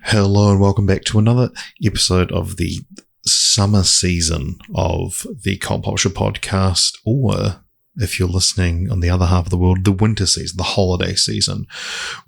Hello and welcome back to another episode of the summer season of the Cult Publisher podcast, or if you're listening on the other half of the world, the winter season, the holiday season,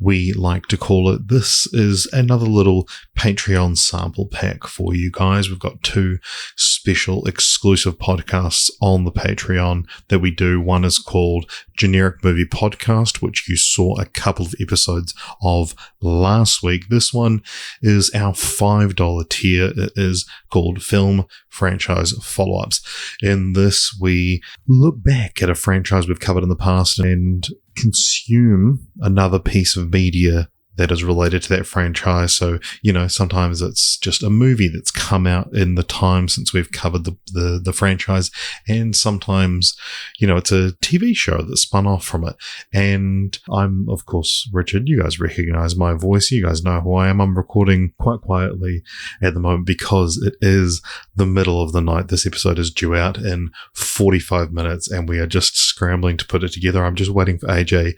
we like to call it. This is another little Patreon sample pack for you guys. We've got two special exclusive podcasts on the Patreon that we do. One is called Generic Movie Podcast, which you saw a couple of episodes of last week. This one is our $5 tier. It is called Film Franchise Follow-Ups. In this, we look back at a franchise we've covered in the past and consume another piece of media that is related to that franchise. So, sometimes it's just a movie that's come out in the time since we've covered the franchise. And sometimes, it's a TV show that spun off from it. And I'm, of course, Richard. You guys recognize my voice. You guys know who I am. I'm recording quite quietly at the moment because it is the middle of the night. This episode is due out in 45 minutes and we are just scrambling to put it together. I'm just waiting for AJ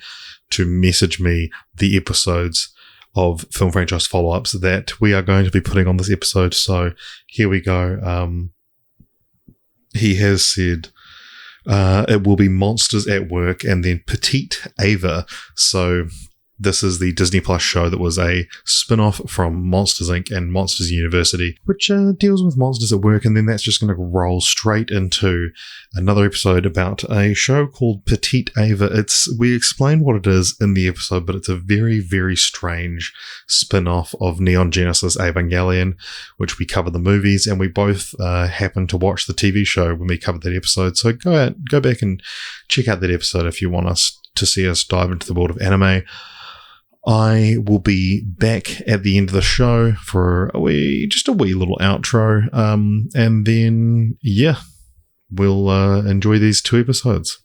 to message me the episodes of Film Franchise Follow-Ups that we are going to be putting on this episode. So here we go. He has said it will be Monsters at Work and then Petite EVA. So this is the Disney Plus show that was a spin-off from Monsters Inc. and Monsters University, which deals with monsters at work, and then that's just going to roll straight into another episode about a show called Petite EVA. We explain what it is in the episode, but it's a very, very strange spin-off of Neon Genesis Evangelion, which we covered the movies, and we both happened to watch the TV show when we covered that episode. So go back and check out that episode if you want to see us dive into the world of anime. I will be back at the end of the show for a wee little outro. And then, we'll enjoy these two episodes.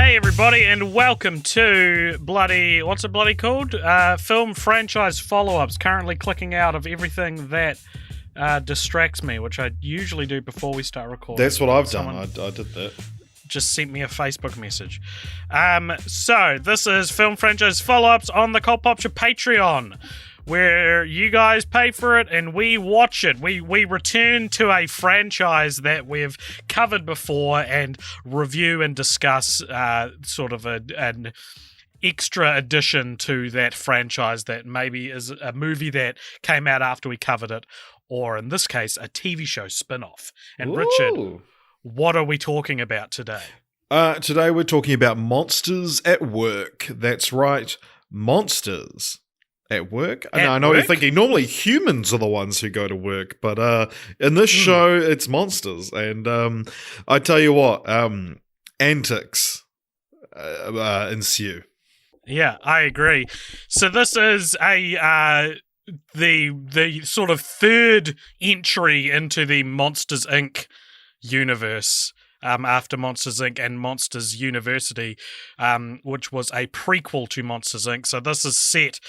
Everybody, and welcome to what's it bloody called? Film Franchise Follow-Ups. Currently clicking out of everything that distracts me, which I usually do before we start recording. That's what I've done. I did that. Just sent me a Facebook message. So this is Film Franchise Follow-Ups on the Cult Publisher Patreon, where you guys pay for it and we watch it. We return to a franchise that we've covered before and review and discuss sort of an extra addition to that franchise that maybe is a movie that came out after we covered it, or in this case, a TV show spin-off. And Ooh. Richard, what are we talking about today? Today we're talking about Monsters at Work. That's right, monsters at work. I know what you're thinking. Normally humans are the ones who go to work, but in this show it's monsters. And I tell you what, antics ensue. Yeah, I agree. So this is the sort of third entry into the Monsters Inc. universe. After Monsters Inc. and Monsters University, which was a prequel to Monsters Inc. So this is set.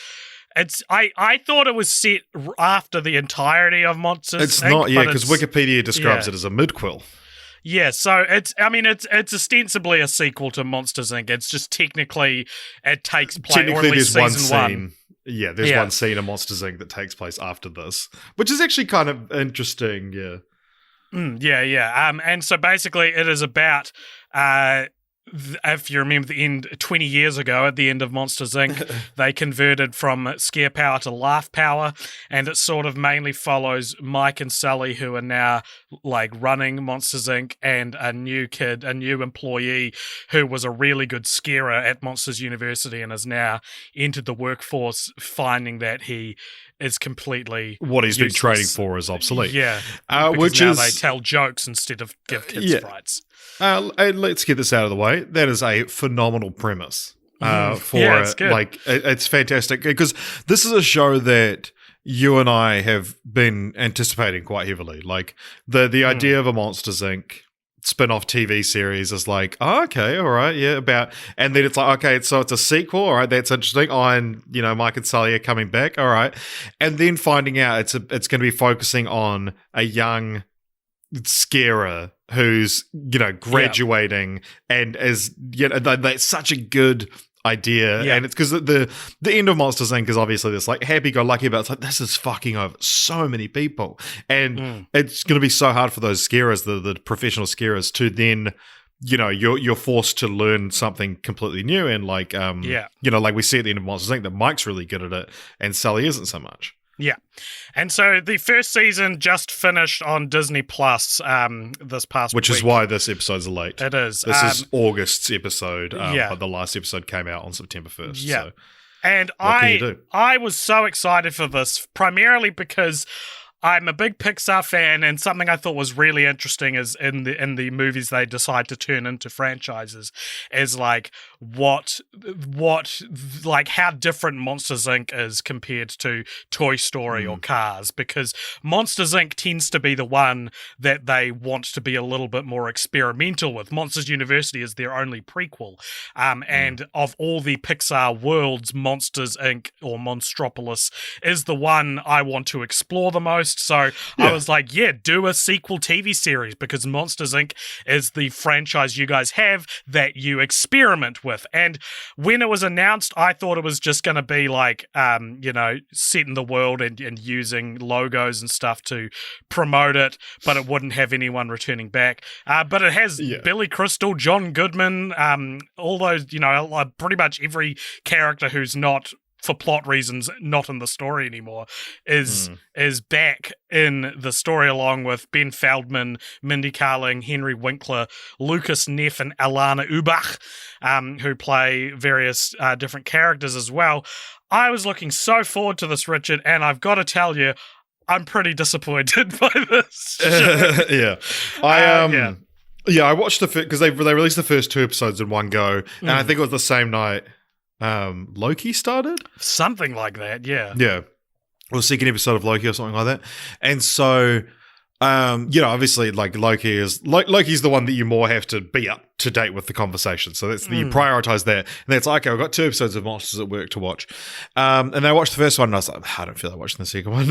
I thought it was set after the entirety of Monsters Inc. It's not, because Wikipedia describes it as a midquel. Yeah, so it's ostensibly a sequel to Monsters Inc. It's just technically it takes place, or at least season one. Yeah, there's one scene in Monsters Inc. that takes place after this, which is actually kind of interesting, yeah. And so basically it is about, if you remember the end, 20 years ago at the end of Monsters Inc., they converted from scare power to laugh power, and it sort of mainly follows Mike and Sully, who are now like running Monsters Inc., and a new employee who was a really good scarer at Monsters University and has now entered the workforce, finding that he is completely what he's useless. Been training for is obsolete. Yeah, which now is they tell jokes instead of give kids frights. And let's get this out of the way. That is a phenomenal premise it's good. It's fantastic because this is a show that you and I have been anticipating quite heavily. Like the idea of a Monsters Inc. spin-off TV series is like, oh, okay, all right, yeah, and then it's like, okay, so it's a sequel, all right, that's interesting. Oh, and Mike and Sully are coming back, all right, and then finding out it's going to be focusing on a young scarer who's, graduating and is, that's such a good idea. And it's because the end of Monsters Inc. is obviously this like happy-go-lucky, but it's like, this is fucking over so many people. And it's going to be so hard for those scarers, the professional scarers, to then, you're forced to learn something completely new. And like, like we see at the end of Monsters Inc. that Mike's really good at it and Sally isn't so much. Yeah. And so the first season just finished on Disney Plus this past week. Which is why this episode's late. It is. This is August's episode, but the last episode came out on September 1st. Yeah. So and I was so excited for this, primarily because I'm a big Pixar fan, and something I thought was really interesting is in the movies they decide to turn into franchises is like what like how different Monsters Inc. is compared to Toy Story or Cars, because Monsters Inc. tends to be the one that they want to be a little bit more experimental with. Monsters University is their only prequel, and of all the Pixar worlds, Monsters Inc. or Monstropolis is the one I want to explore the most. So I was like, do a sequel TV series, because Monsters Inc. is the franchise you guys have that you experiment with. And when it was announced, I thought it was just going to be like, set in the world and using logos and stuff to promote it, but it wouldn't have anyone returning back. But it has Billy Crystal, John Goodman, all those, pretty much every character who's not, for plot reasons, not in the story anymore, is back in the story, along with Ben Feldman, Mindy Kaling, Henry Winkler, Lucas Neff, and Alana Ubach, who play various different characters as well. I was looking so forward to this, Richard, and I've got to tell you, I'm pretty disappointed by this. I watched because they released the first 2 episodes in one go, and I think it was the same night Loki started? Something like that, yeah. Yeah. Or the second episode of Loki or something like that. And so, obviously, like Loki's the one that you more have to be up to date with the conversation. So that's you prioritize that. And that's like, okay, I've got 2 episodes of Monsters at Work to watch. And I watched the first one and I was like, I don't feel like watching the second one.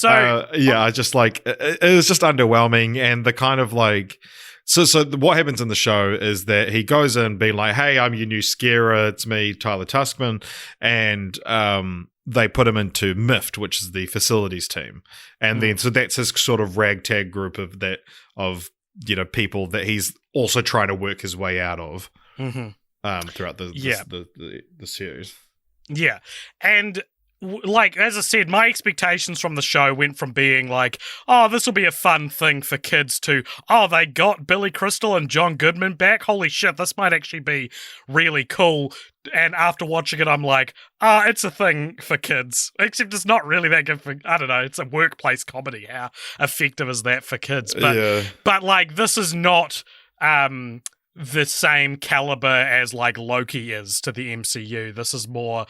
I just like, it was just underwhelming, and the kind of like, So what happens in the show is that he goes in being like, hey, I'm your new scarer. It's me, Tyler Tuskman. And they put him into MIFT, which is the facilities team. And then, so that's his sort of ragtag group of people that he's also trying to work his way out of throughout the series. Yeah. And like, as I said, my expectations from the show went from being like, oh, this will be a fun thing for kids, to, oh, they got Billy Crystal and John Goodman back. Holy shit, this might actually be really cool. And after watching it, I'm like, it's a thing for kids. Except it's not really that good for, I don't know, it's a workplace comedy. How effective is that for kids? But like, this is not the same caliber as like Loki is to the MCU. This is more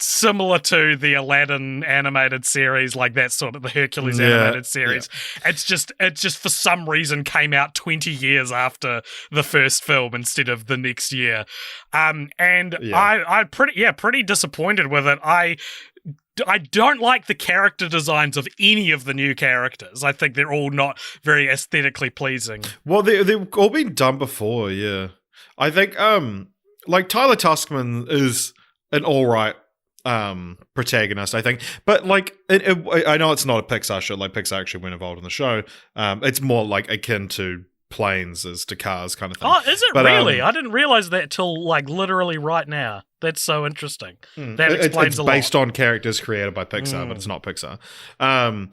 similar to the Aladdin animated series, like that sort of the Hercules animated series. It's just for some reason came out 20 years after the first film instead of the next year. I'm pretty disappointed with it. I don't like the character designs of any of the new characters. I think they're all not very aesthetically pleasing. Well, they've all been done before, yeah. I think, like, Tyler Tuskman is an all-right protagonist, I think. But, like, I know it's not a Pixar show. Like, Pixar actually weren't involved in the show. It's more, like, akin to Planes as to Cars kind of thing. Oh, is it really? I didn't realize that till, like, literally right now. That's so interesting. That explains a lot. It's based on characters created by Pixar, but it's not Pixar. And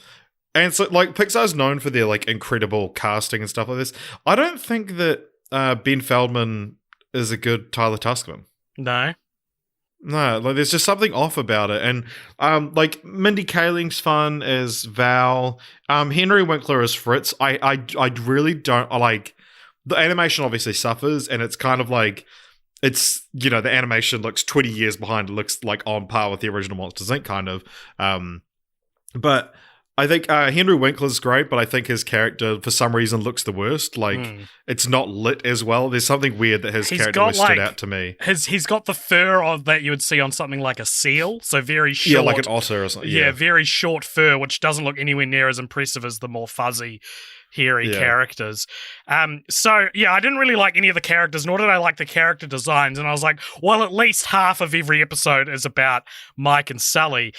so, like, Pixar's known for their, like, incredible casting and stuff like this. I don't think that Ben Feldman is a good Tyler Tuskman. No, like, there's just something off about it. And, like, Mindy Kaling's fun as Val. Henry Winkler as Fritz. I really don't, like, the animation obviously suffers, and it's kind of like, it's, the animation looks 20 years behind. It looks like on par with the original Monsters Inc. kind of. But I think Henry Winkler's great, but I think his character, for some reason, looks the worst. Like, it's not lit as well. There's something weird that his character always stood out to me. He's got the fur that you would see on something like a seal, so very short. Yeah, like an otter or something. Yeah, very short fur, which doesn't look anywhere near as impressive as the more fuzzy hairy characters. So yeah, I didn't really like any of the characters, nor did I like the character designs. And I was like, well, at least half of every episode is about Mike and Sully.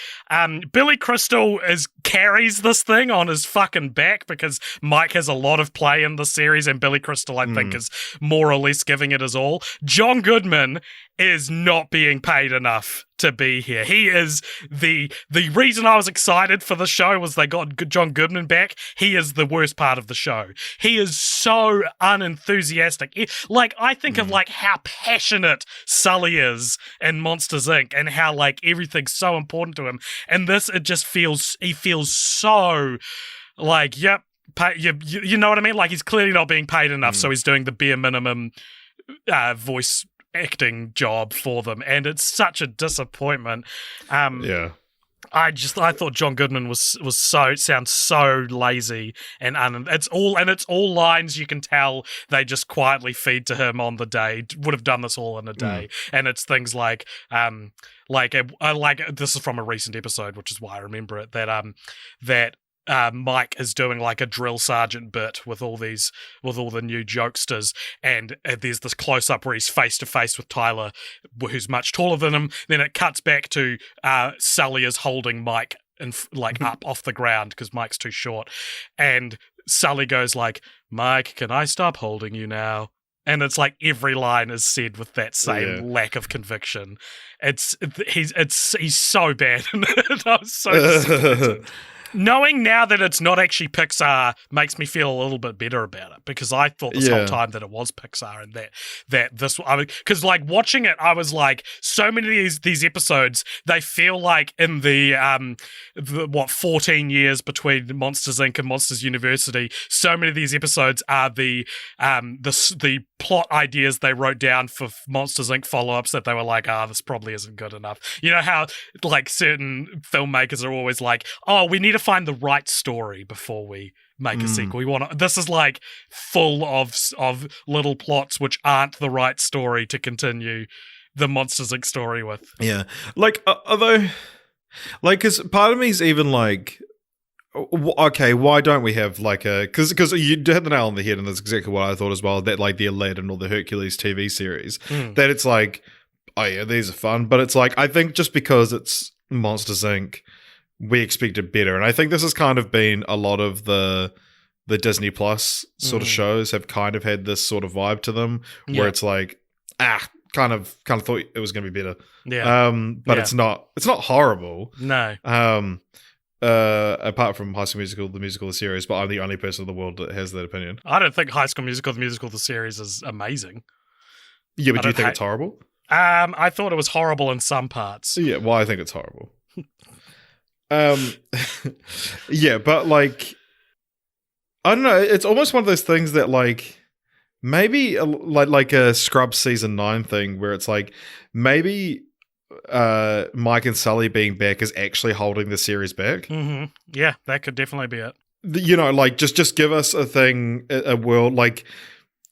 Billy Crystal carries this thing on his fucking back because Mike has a lot of play in the series, and Billy Crystal, I think, is more or less giving it his all. John Goodman is not being paid enough to be here. He is the reason I was excited for the show was they got John Goodman back. He is the worst part of the show. He is so unenthusiastic. Like, I think of like how passionate Sully is in Monsters Inc. and how like everything's so important to him. And this, he feels so like, yep, you know what I mean? Like, he's clearly not being paid enough, so he's doing the bare minimum voice acting job for them, and it's such a disappointment. I thought John Goodman sounds so lazy, and it's all lines you can tell they just quietly feed to him on the day. Would have done this all in a day, and it's things like this is from a recent episode, which is why I remember it, that Mike is doing like a drill sergeant bit with all the new jokesters, and there's this close up where he's face to face with Tyler, who's much taller than him. Then it cuts back to Sully is holding Mike and up off the ground because Mike's too short, and Sully goes like, "Mike, can I stop holding you now?" And it's like every line is said with that same lack of conviction. He's so bad. I was so disappointed. Knowing now that it's not actually Pixar makes me feel a little bit better about it, because I thought this whole time that it was Pixar, and that this, because like watching it, I was like, so many of these episodes, they feel like in the 14 years between Monsters Inc. and Monsters University, so many of these episodes are the plot ideas they wrote down for Monsters Inc. follow-ups that they were like, this probably isn't good enough. You know how like certain filmmakers are always like, oh, we need to find the right story before we make a sequel. This is like full of little plots which aren't the right story to continue the Monsters Inc. story with. Yeah. Like, although, like, because part of me is even like, okay, why don't we have like because you hit the nail on the head, and that's exactly what I thought as well, that like the Aladdin or the Hercules TV series, that it's like, oh yeah, these are fun, but it's like, I think just because it's Monsters Inc., we expected better. And I think this has kind of been a lot of the Disney Plus sort of shows have kind of had this sort of vibe to them, where it's like, kind of thought it was going to be better. Yeah. But it's not horrible. No. Apart from High School Musical, the musical, the series, but I'm the only person in the world that has that opinion. I don't think High School Musical, the musical, the series is amazing. Yeah, but do you think it's horrible? I thought it was horrible in some parts. Yeah, well, I think it's horrible. Yeah, but like, I don't know, it's almost one of those things that like, maybe like a Scrubs season 9 thing, where it's like, maybe Mike and Sully being back is actually holding the series back. Yeah, that could definitely be it. You know, like, just give us a thing, a world, like,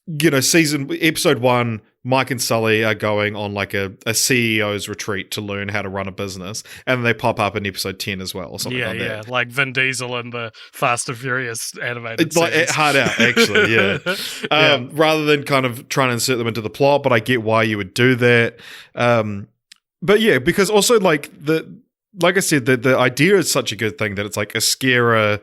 you know, episode 1, Mike and Sully are going on like a CEO's retreat to learn how to run a business, and they pop up in episode 10 as well, or something like that. Yeah, like Vin Diesel in the Fast and Furious animated series. Like, hard out, actually, yeah. Rather than kind of trying to insert them into the plot, but I get why you would do that. But yeah, because also like I said, the idea is such a good thing that it's like a scarer,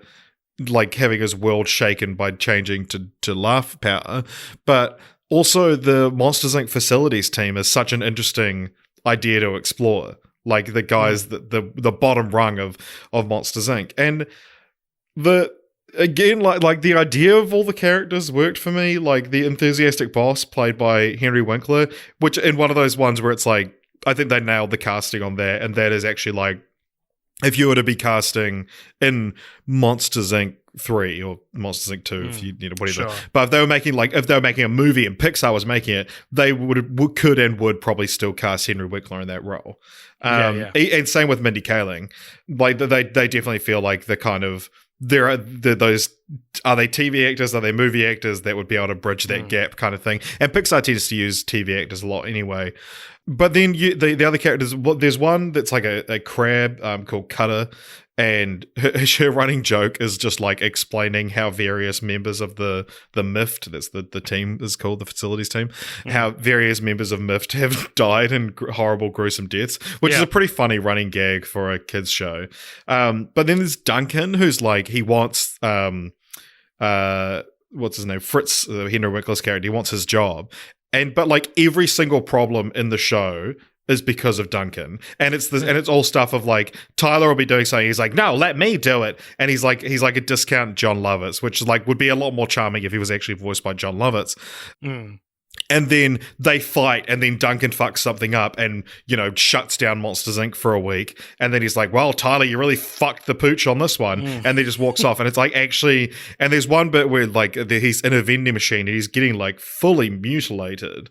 like having his world shaken by changing to laugh power, but also the Monsters Inc. facilities team is such an interesting idea to explore. Like the guys, the bottom rung of Monsters Inc. And like the idea of all the characters worked for me. Like the enthusiastic boss played by Henry Winkler, which in one of those ones where it's like, I think they nailed the casting on that, and that is actually like, if you were to be casting in Monsters Inc. 3 or Monsters Inc. 2, if you whatever. Sure. But if they were making a movie and Pixar was making it, they could and would probably still cast Henry Winkler in that role. And same with Mindy Kaling. Like they definitely feel like the kind of are they TV actors, are they movie actors that would be able to bridge that gap kind of thing. And Pixar tends to use TV actors a lot anyway. But then the other characters, there's one that's like a crab called Cutter, and her running joke is just like explaining how various members of the MIFT, that's the team is called, the facilities team, how various members of MIFT have died in horrible, gruesome deaths, which is a pretty funny running gag for a kids show. But then there's Duncan, who's like, he wants what's his name, Fritz, Henry Winkler's character, he wants his job, but like every single problem in the show is because of Duncan, and it's all stuff of like Tyler will be doing something, he's like, no, let me do it, and he's like a discount John Lovitz, which like would be a lot more charming if he was actually voiced by John Lovitz. And then they fight, and then Duncan fucks something up and, shuts down Monsters Inc. for a week. And then he's like, well, Tyler, you really fucked the pooch on this one. And then just walks off. And it's like, actually, and there's one bit where like he's in a vending machine and he's getting like fully mutilated.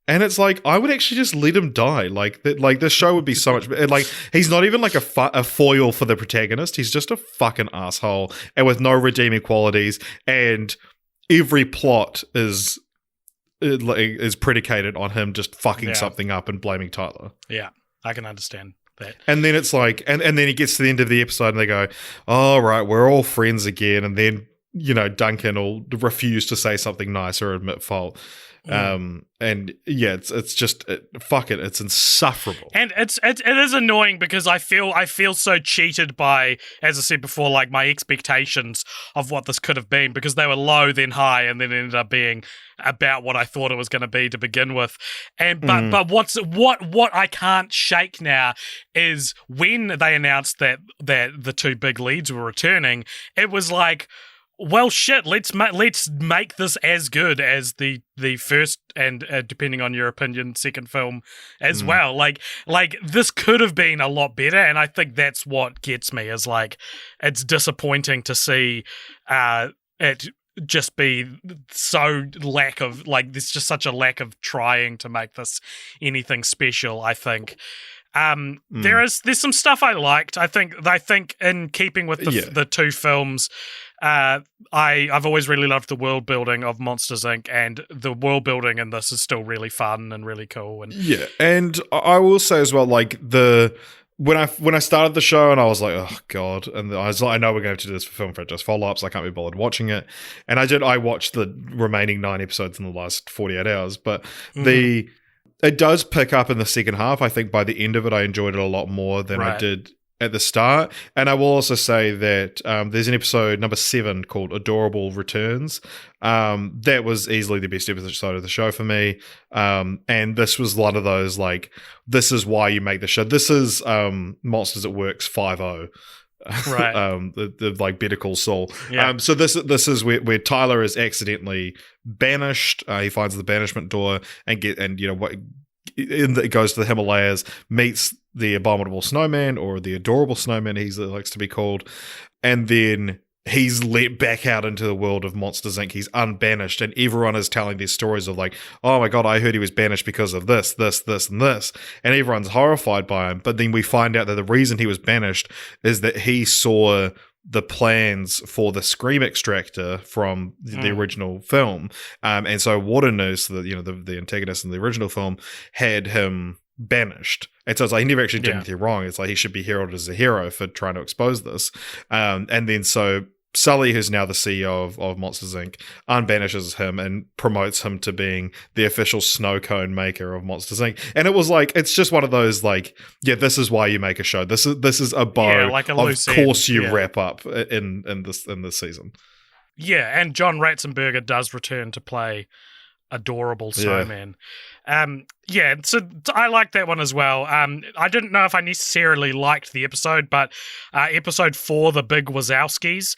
And it's like, I would actually just let him die. Like this show would be so much better. Like, he's not even like a foil for the protagonist. He's just a fucking asshole and with no redeeming qualities. And every plot is predicated on him just fucking something up and blaming Tyler. Yeah, I can understand that. And then it's like, and then he gets to the end of the episode and they go, oh, right, we're all friends again. And then, Duncan will refuse to say something nice or admit fault. And yeah, it's just fuck it, it's insufferable, and it is annoying because I feel so cheated by, as I said before, like my expectations of what this could have been, because they were low then high and then ended up being about what I thought it was going to be to begin with. And but what I can't shake now is when they announced that the two big leads were returning, it was like, well, shit, let's make this as good as the first and, depending on your opinion, second film as well. Like this could have been a lot better, and I think that's what gets me, is like, it's disappointing to see it just be so there's just such a lack of trying to make this anything special, I think. There's some stuff I liked. I think in keeping with the two films, I've always really loved the world building of Monsters Inc. and the world building in this is still really fun and really cool. And and I will say as well, like when I started the show and I was like, oh god, and I was like, I know we're going to do this for Film Franchise follow-ups, I can't be bothered watching it, and I watched the remaining 9 episodes in the last 48 hours, but it does pick up in the second half. I think by the end of it, I enjoyed it a lot more than I did at the start. And I will also say that there's an episode number 7 called Adorable Returns. That was easily the best episode of the show for me. And this was one of those, like, this is why you make the show. This is Monsters at Work's 5.0. Right. The like Better Call Saul. So this is where Tyler is accidentally banished. He finds the banishment door and it goes to the Himalayas, meets the abominable snowman, or the adorable snowman he likes to be called, and then he's let back out into the world of Monsters Inc. He's unbanished, and everyone is telling these stories of like, oh my god, I heard he was banished because of this, and this, and everyone's horrified by him. But then we find out that the reason he was banished is that he saw the plans for the Scream extractor from the original film, and so Waternoose, the antagonist in the original film, had him banished, and so it's like he never actually did anything wrong. It's like he should be heralded as a hero for trying to expose this, and then so Sully, who's now the CEO of Monsters Inc., unbanishes him and promotes him to being the official snow cone maker of Monsters Inc. And it was like, it's just one of those like, this is why you make a show. This is a bow. Like a of loose course end. you wrap up in this season. Yeah, and John Ratzenberger does return to play Adorable Snowman. So I like that one as well. I didn't know if I necessarily liked the episode, but episode 4, The Big Wazowskis,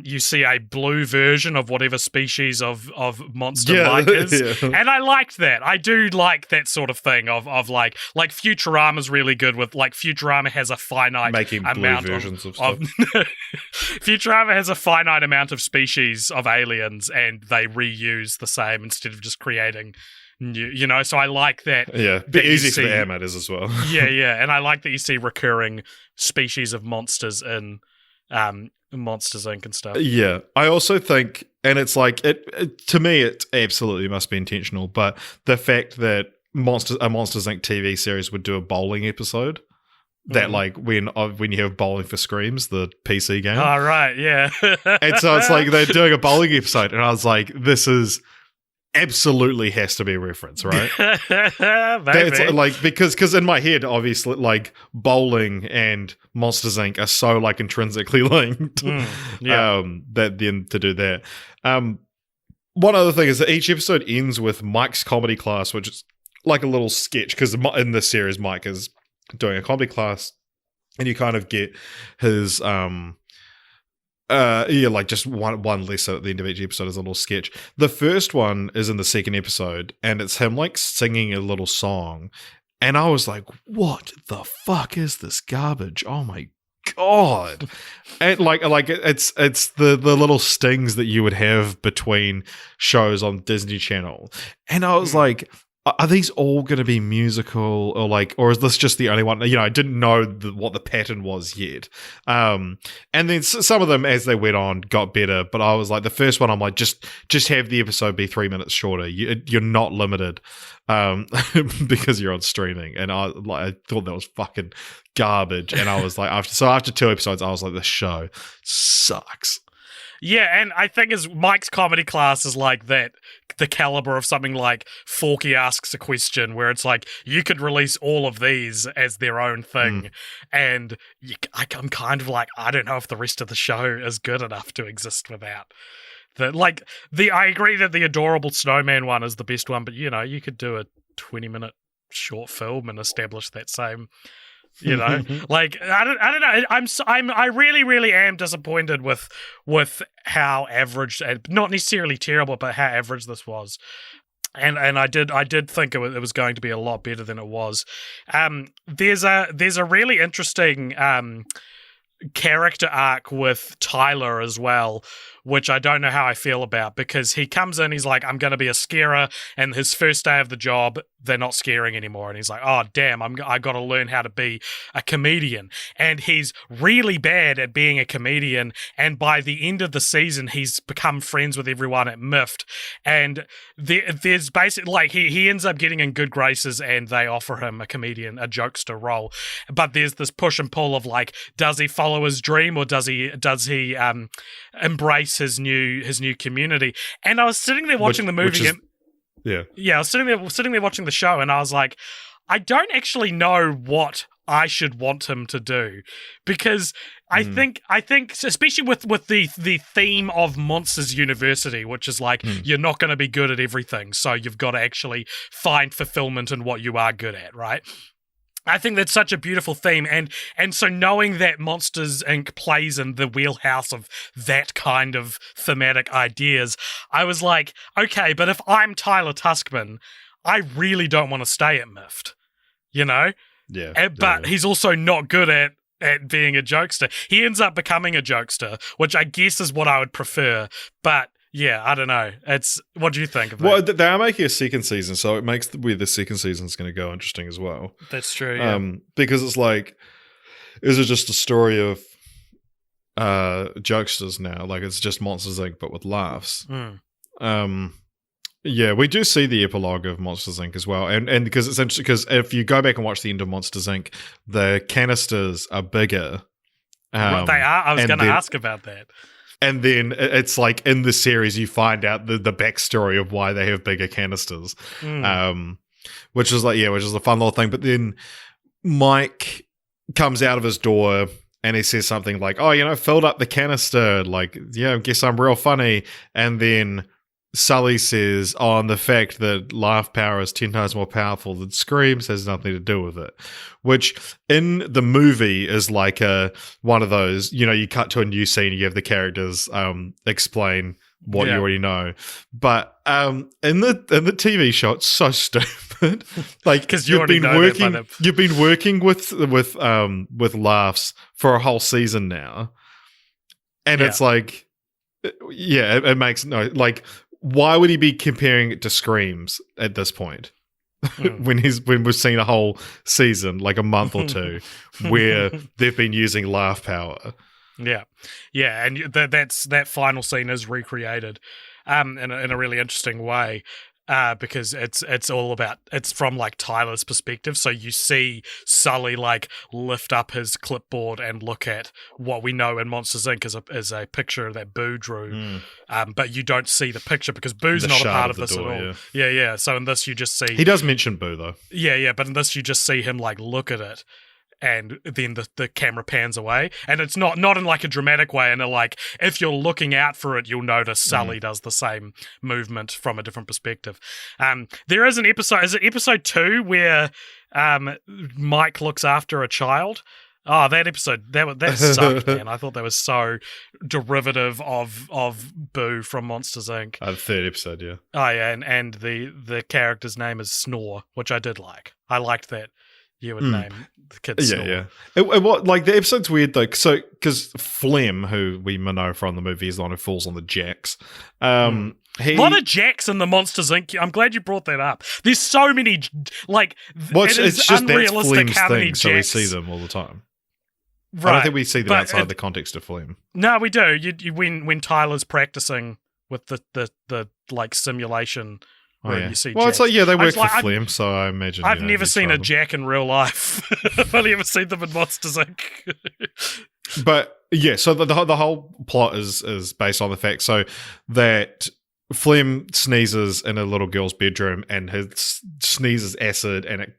you see a blue version of whatever species of monster Mike is. And I liked that. I do like that sort of thing of like Futurama's really good with, like, Futurama has a finite making amount blue versions of stuff. Futurama has a finite amount of species of aliens, and they reuse the same instead of just creating new, so I like that. Yeah, that easy for the amateurs as well. yeah, and I like that you see recurring species of monsters in Monsters Inc. and stuff. Yeah, I also think, and it's like, to me, it absolutely must be intentional, but the fact that a Monsters Inc. TV series would do a bowling episode that like when you have Bowling for Screams, the PC game. Oh, right, yeah. And so it's like they're doing a bowling episode, and I was like, this is absolutely has to be a reference, right? That's like because in my head, obviously, like bowling and Monsters Inc. are so like intrinsically linked. That then to do that. One other thing is that each episode ends with Mike's comedy class, which is like a little sketch, because in this series, Mike is doing a comedy class, and you kind of get his like just one lesson at the end of each episode is a little sketch. The first one is in the second episode, and it's him like singing a little song, and I was like, what the fuck is this garbage? Oh my god. And like it's the little stings that you would have between shows on Disney Channel, and I was like, are these all going to be musical, or is this just the only one? You know, I didn't know what the pattern was yet. And then some of them, as they went on, got better. But I was like, the first one, I'm like, just have the episode be 3 minutes shorter. You're not limited, because you're on streaming. And I thought that was fucking garbage. And I was like, after 2 episodes, I was like, this show sucks. Yeah, and I think as Mike's comedy class is like that, the caliber of something like Forky Asks a Question, where it's like, you could release all of these as their own thing, and I'm kind of like, I don't know if the rest of the show is good enough to exist without. I agree that the Adorable Snowman one is the best one, but you know, you could do a 20-minute short film and establish that same... You know, like I don't know. I really, really am disappointed with how average, not necessarily terrible, but how average this was. And I did think it was going to be a lot better than it was. There's a really interesting character arc with Tyler as well, which I don't know how I feel about, because he comes in, he's like, I'm going to be a scarer, and his first day of the job, they're not scaring anymore, and he's like, oh damn, I got to learn how to be a comedian, and he's really bad at being a comedian, and by the end of the season, he's become friends with everyone at Miffed, and there's basically, like, he ends up getting in good graces, and they offer him a jokester role, but there's this push and pull of like, does he follow his dream, or does he embrace his new community? And I was sitting there watching the movie, I was sitting there watching the show, and I was like, I don't actually know what I should want him to do, because I think especially with the theme of Monsters University, which is like, you're not going to be good at everything, so you've got to actually find fulfillment in what you are good at, right? I think that's such a beautiful theme, and so knowing that Monsters Inc. plays in the wheelhouse of that kind of thematic ideas, I was like, okay, but if I'm Tyler Tuskman, I really don't want to stay at Miffed, you know? Yeah. But he's also not good at being a jokester. He ends up becoming a jokester, which I guess is what I would prefer, but... Yeah, I don't know. What do you think of that? Well, they are making a second season, so it makes where the second season is going to go interesting as well. That's true, yeah. Because it's like, is it just a story of jokesters now? Like, it's just Monsters Inc., but with laughs. Yeah, we do see the epilogue of Monsters Inc. as well. And because it's interesting, because if you go back and watch the end of Monsters Inc., the canisters are bigger. They are? I was going to ask about that. And then it's like in the series, you find out the backstory of why they have bigger canisters, which is a fun little thing. But then Mike comes out of his door and he says something like, "Oh, filled up the canister. Like, yeah, I guess I'm real funny." And then Sully says, "On the fact that laugh power is 10 times more powerful than screams has nothing to do with it," which in the movie is like one of those, you cut to a new scene and you have the characters explain what you already know. But in the TV show, it's so stupid. Like, because you've been working with laughs for a whole season now, and it's like, yeah, it makes no like. Why would he be comparing it to Screams at this point? when we've seen a whole season, like a month or two, where they've been using laugh power. Yeah, and that final scene is recreated in a really interesting way. because it's all about, it's from like Tyler's perspective. So you see Sully like lift up his clipboard and look at what we know in Monsters Inc. is a picture that Boo drew, but you don't see the picture because Boo's not a part of this door, at all. Yeah. So in this you just see he does mention Boo though. Yeah, but in this you just see him like look at it. And then the camera pans away, and it's not in like a dramatic way. And like if you're looking out for it, you'll notice Sully does the same movement from a different perspective. There is an episode. Is it episode 2 where Mike looks after a child? Oh, that episode that sucked, man. I thought that was so derivative of Boo from Monsters Inc. The third episode, yeah. Oh yeah, and the character's name is Snore, which I did like. I liked that. You would name the kid Snore. Yeah. Like the episode's weird though, so because Flem, who we know from the movie, is the one who falls on the jacks. A lot of jacks in the Monsters Inc. I'm glad you brought that up. There's so many, like, it is unrealistic how many jacks. So we see them all the time. Right, I don't think we see them outside the context of Flem. No, we do. You when Tyler's practicing with the like simulation. You see well, jacks. it's like, they work for Flem, so I imagine. I've never seen a jack in real life. I've only ever seen them in Monsters Inc. But yeah, so the whole plot is based on the fact so that Flem sneezes in a little girl's bedroom, and his sneezes acid, and it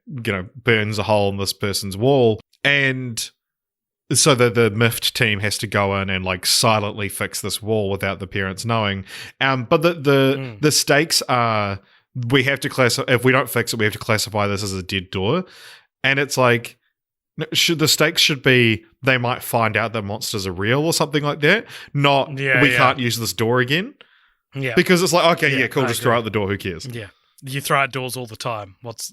burns a hole in this person's wall, and so the MIFT team has to go in and like silently fix this wall without the parents knowing. But the stakes are, we have to classify, if we don't fix it, we have to classify this as a dead door. And it's like, the stakes should be they might find out that monsters are real or something like that. Not we can't use this door again. Yeah, because it's like, okay, cool, just throw out the door. Who cares? Yeah, you throw out doors all the time. What's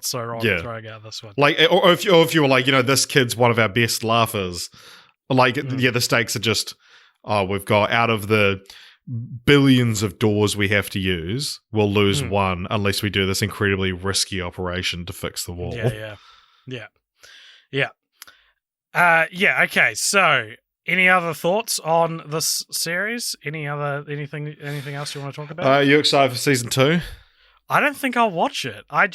so wrong with throwing out this one? Like, or if you were like, this kid's one of our best laughers. Like, the stakes are just, we've got out of the billions of doors we have to use, we'll lose one unless we do this incredibly risky operation to fix the wall. Yeah. Okay. So, any other thoughts on this series? Anything else you want to talk about? Are you excited for season 2? I don't think I'll watch it. I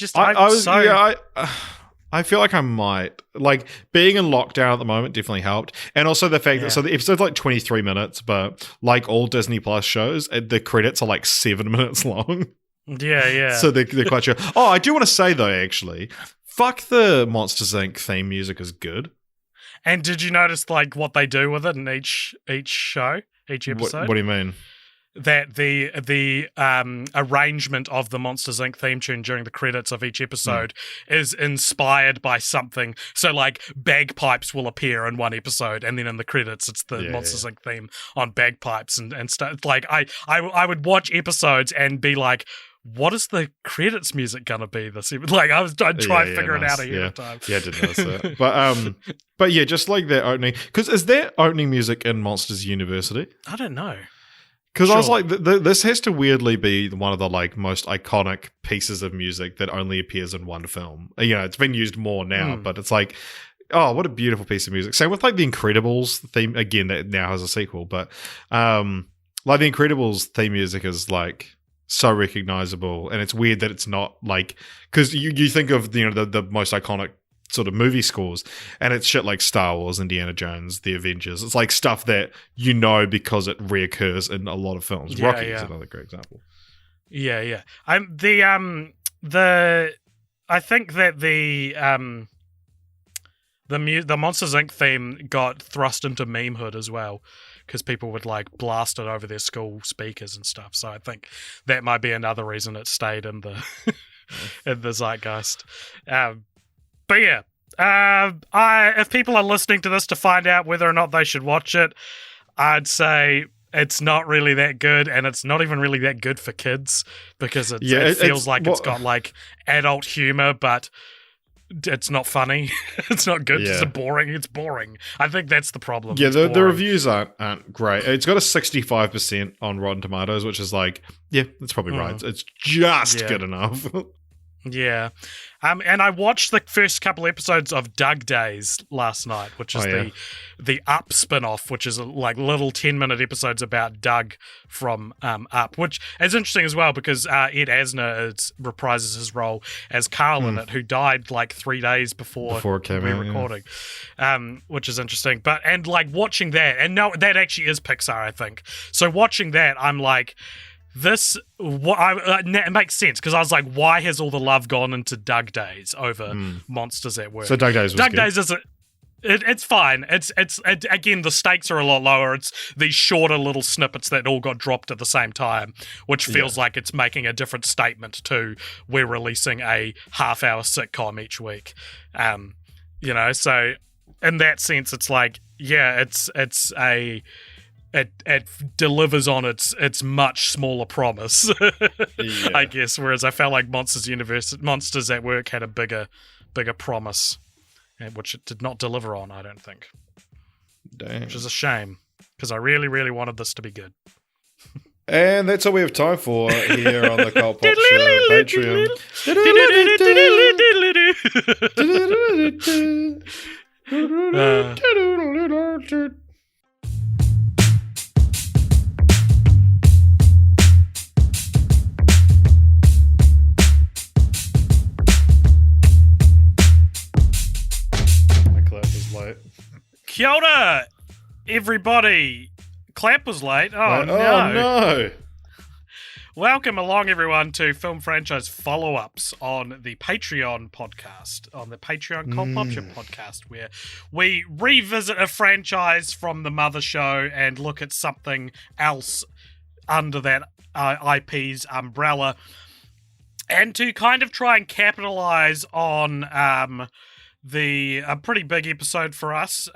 feel like I might. Like, being in lockdown at the moment definitely helped. And also the fact that, so the episode's like 23 minutes, but like all Disney Plus shows, the credits are like 7 minutes long. Yeah. So they're quite short. Oh, I do want to say though, actually, fuck the Monsters Inc. theme music is good. And did you notice like what they do with it in each show, each episode? What do you mean? That the arrangement of the Monsters Inc. theme tune during the credits of each episode is inspired by something. So, like, bagpipes will appear in one episode, and then in the credits, it's the Monsters Inc. theme on bagpipes and stuff. Like, I would watch episodes and be like, what is the credits music gonna be this evening? Like, I'd try and figure it out ahead of time. Yeah, I did notice that. But yeah, just like that opening. Because is there opening music in Monsters University? I don't know. Because I was like, this has to weirdly be one of the like most iconic pieces of music that only appears in one film. It's been used more now, but it's like, oh, what a beautiful piece of music. Same with like the Incredibles theme, again, that now has a sequel, but like the Incredibles theme music is like so recognizable, and it's weird that it's not like, because you think of the most iconic sort of movie scores, and it's shit like Star Wars, Indiana Jones, The Avengers. It's like stuff that because it reoccurs in a lot of films. Rocky is another great example. Yeah. I think that the Monsters Inc. theme got thrust into memehood as well, because people would like blast it over their school speakers and stuff. So I think that might be another reason it stayed in the in the zeitgeist. But yeah, if people are listening to this to find out whether or not they should watch it, I'd say it's not really that good, and it's not even really that good for kids, because it feels like it's got like adult humor, but it's not funny. It's not good. Yeah. It's boring. I think that's the problem. Yeah, the reviews aren't great. It's got a 65% on Rotten Tomatoes, which is like, that's probably right. It's just good enough. Yeah. And I watched the first couple episodes of Doug Days last night, which is the Up spin-off, which is like little 10-minute episodes about Doug from Up, which is interesting as well because Ed Asner reprises his role as Carl in it, who died like 3 days before it came out, recording, which is interesting. And like watching that, and no, that actually is Pixar, I think. So watching that, I'm like, it makes sense because I was like, why has all the love gone into Doug Days over Monsters at Work? So Doug Days was good. Days isn't. It's fine. It's again, the stakes are a lot lower. It's these shorter little snippets that all got dropped at the same time, which feels like it's making a different statement to we're releasing a half-hour sitcom each week. So in that sense, it's like, it delivers on its much smaller promise, I guess. Whereas I felt like Monsters at Work had a bigger promise, which it did not deliver on, I don't think. Damn. Which is a shame, because I really, really wanted this to be good. And that's all we have time for here on the Cult Pop Show Patreon. Kia ora, everybody. Clap was late. Oh, no. Oh, no. Welcome along, everyone, to Film Franchise Follow-Ups on the Patreon podcast, on the Patreon Cult Pop Show podcast, where we revisit a franchise from the mother show and look at something else under that IP's umbrella, and to kind of try and capitalize on a pretty big episode for us.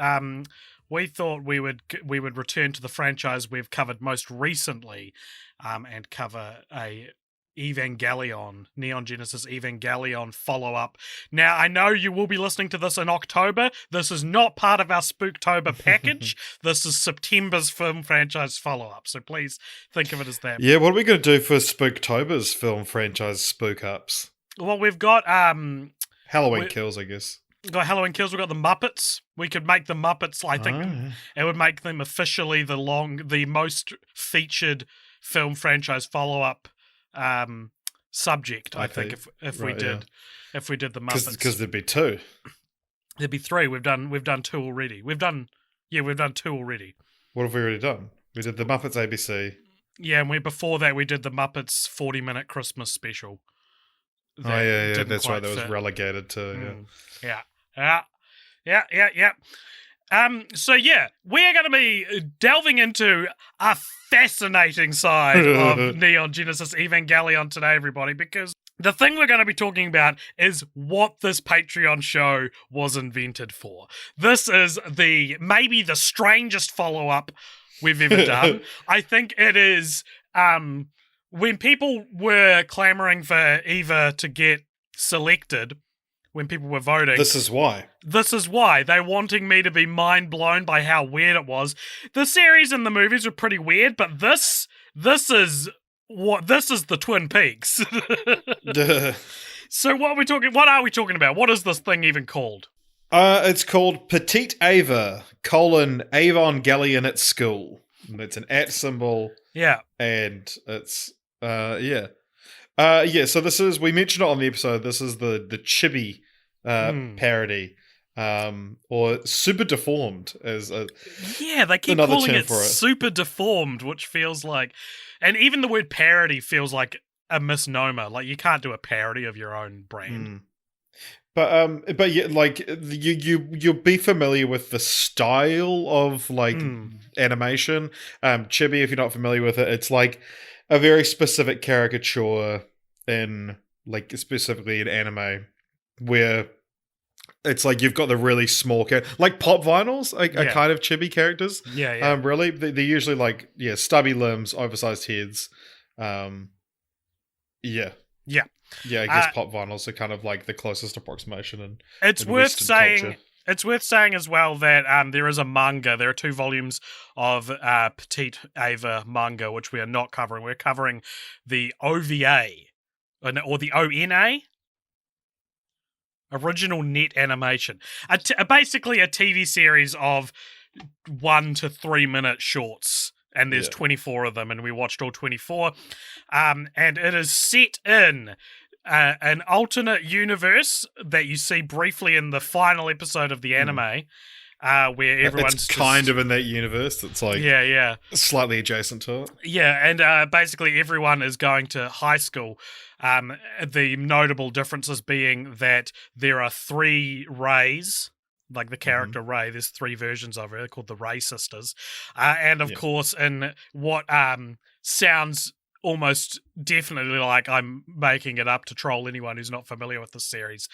We thought we would return to the franchise we've covered most recently, and cover a Neon Genesis Evangelion follow-up. Now, I know you will be listening to this in October. This is not part of our Spooktober package. This is September's film franchise follow-up, so please think of it as that. Yeah, what are we going to do for Spooktober's film franchise spook-ups? Well, we've got Halloween Kills, I guess. We've got Halloween Kills, we've got the Muppets. We could make the Muppets, I think, it would make them officially the most featured film franchise follow-up subject, I think, if we did the Muppets. Because there'd be two. There'd be three. We've done two already. We've done two already. What have we already done? We did the Muppets ABC. Yeah, and before that we did the Muppets 40-minute Christmas special. That's right. That was relegated to Yeah. So yeah, we're going to be delving into a fascinating side of Neon Genesis Evangelion today, everybody, because the thing we're going to be talking about is what this Patreon show was invented for. This is maybe the strangest follow-up we've ever done. I think it is, when people were clamoring for EVA to get selected, when people were voting. This is why. They're wanting me to be mind blown by how weird it was. The series and the movies were pretty weird, but this is the Twin Peaks. So what are we talking about? What is this thing even called? It's called PETIT EVA, Evangelion at School. And it's an @ symbol. Yeah. And it's, so this is, we mentioned it on the episode, this is the chibi parody, or Super Deformed as they keep calling it Super Deformed, which feels like, and even the word parody feels like a misnomer. Like, you can't do a parody of your own brand. But yeah, like you'll be familiar with the style of like animation. Chibi, if you're not familiar with it, it's like a very specific caricature in, like, specifically in anime, where it's like you've got the really small like pop vinyls are kind of chibi characters. Really, they're usually like stubby limbs, oversized heads. I guess pop vinyls are kind of like the closest approximation. And it's worth saying. It's worth saying as well that there is a manga. There are 2 volumes of PETIT EVA manga, which we are not covering. We're covering the OVA, or the ONA. original net animation. Basically a TV series of 1 to 3 minute shorts. And there's 24 of them, and we watched all 24. And it is set in an alternate universe that you see briefly in the final episode of the anime, where everyone's kind of in that universe. It's like slightly adjacent to it. Yeah, and basically everyone is going to high school. The notable differences being that there are 3 Rays. Like the character Ray, there's 3 versions of her called the Ray sisters. And of course, in what sounds almost definitely like I'm making it up to troll anyone who's not familiar with the series,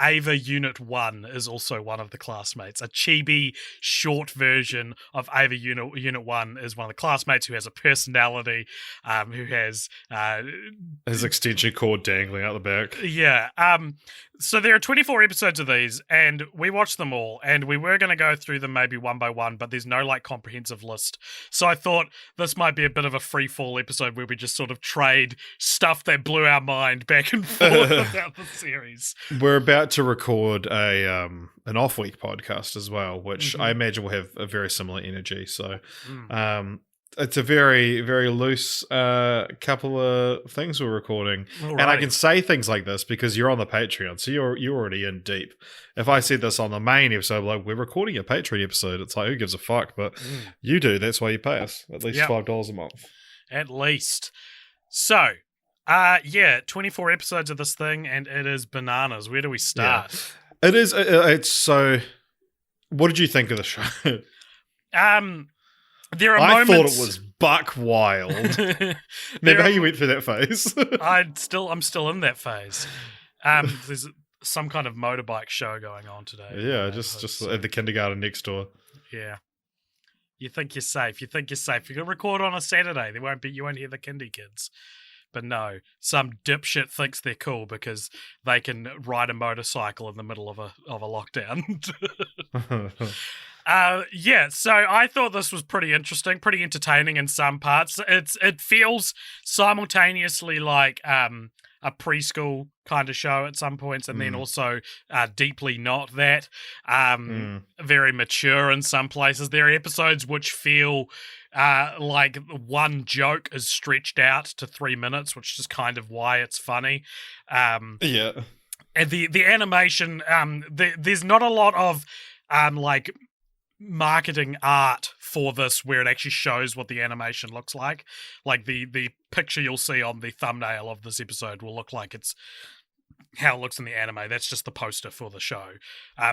Ava Unit 1 is also one of the classmates. A chibi short version of Ava Unit 1 is one of the classmates who has a personality, who has... his extension cord dangling out the back. Yeah. So there are 24 episodes of these, and we watched them all, and we were going to go through them maybe one by one, but there's no like comprehensive list. So I thought this might be a bit of a free fall episode where we just sort of trade stuff that blew our mind back and forth about the series. We're about to record an off-week podcast as well, which I imagine will have a very similar energy. So it's a very, very loose couple of things we're recording. Alrighty. And I can say things like this because you're on the Patreon, so you're already in deep. If I said this on the main episode, like, we're recording a Patreon episode, it's like, who gives a fuck? But you do. That's why you pay us. At least $5 a month. At least. So, 24 episodes of this thing, and it is bananas. Where do we start? Yeah. It is. It's so... What did you think of the show? There are moments... I thought it was buck wild. Remember how you went through that phase? I'm still in that phase. There's some kind of motorbike show going on today. Yeah, just at the kindergarten next door. Yeah. You think you're safe. You can record on a Saturday. You won't hear the kindy kids. But no, some dipshit thinks they're cool because they can ride a motorcycle in the middle of a lockdown. So I thought this was pretty interesting, pretty entertaining in some parts. It feels simultaneously like a preschool kind of show at some points, and then also deeply not that. Very mature in some places. There are episodes which feel like one joke is stretched out to 3 minutes, which is kind of why it's funny. And the animation, there's not a lot of like marketing art for this where it actually shows what the animation looks like. Like the picture you'll see on the thumbnail of this episode will look like it's how it looks in the anime. That's just the poster for the show.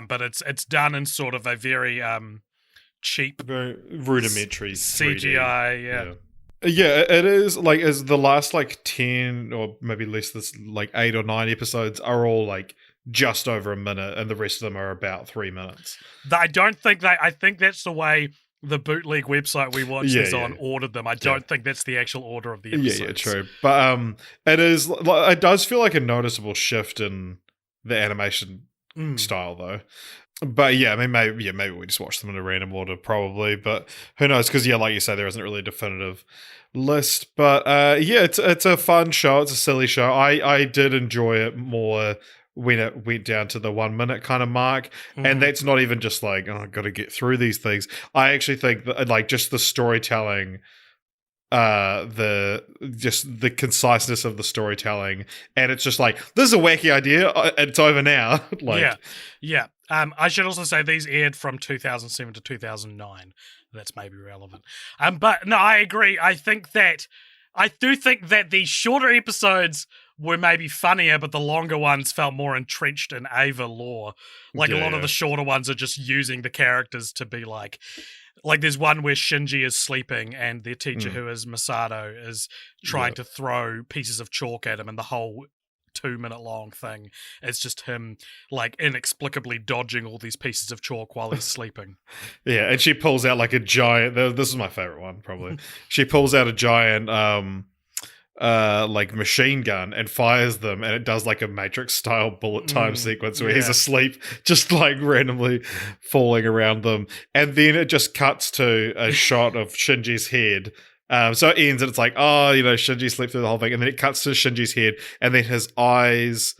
But it's done in sort of a very cheap, very rudimentary CGI. Yeah, it is like as the last like 10 or maybe less, this like 8 or 9 episodes are all like just over a minute, and the rest of them are about 3 minutes. I think that's the way the bootleg website we watched on ordered them. I don't think that's the actual order of the episodes. Yeah, true. But it does feel like a noticeable shift in the animation style though. But yeah, I mean, maybe we just watch them in a random order, probably. But who knows? Because like you say, there isn't really a definitive list. But it's a fun show. It's a silly show. I did enjoy it more when it went down to the 1 minute kind of mark. And that's not even just like, I've got to get through these things. I actually think that like just the storytelling, the conciseness of the storytelling, and it's just like, this is a wacky idea, it's over now. I should also say these aired from 2007 to 2009. That's maybe relevant. But no, I agree. I do think that the shorter episodes were maybe funnier, but the longer ones felt more entrenched in Ava lore. Like a lot of the shorter ones are just using the characters to be like there's one where Shinji is sleeping and their teacher, who is Masato, is trying to throw pieces of chalk at him, and the whole 2 minute long thing is just him like inexplicably dodging all these pieces of chalk while he's sleeping. Yeah, and she pulls out like a giant, this is my favorite one probably. She pulls out a giant like machine gun and fires them, and it does like a Matrix style bullet time sequence where he's asleep, just like randomly falling around them, and then it just cuts to a shot of Shinji's head. So it ends and it's like, Shinji slept through the whole thing, and then it cuts to Shinji's head, and then his eyes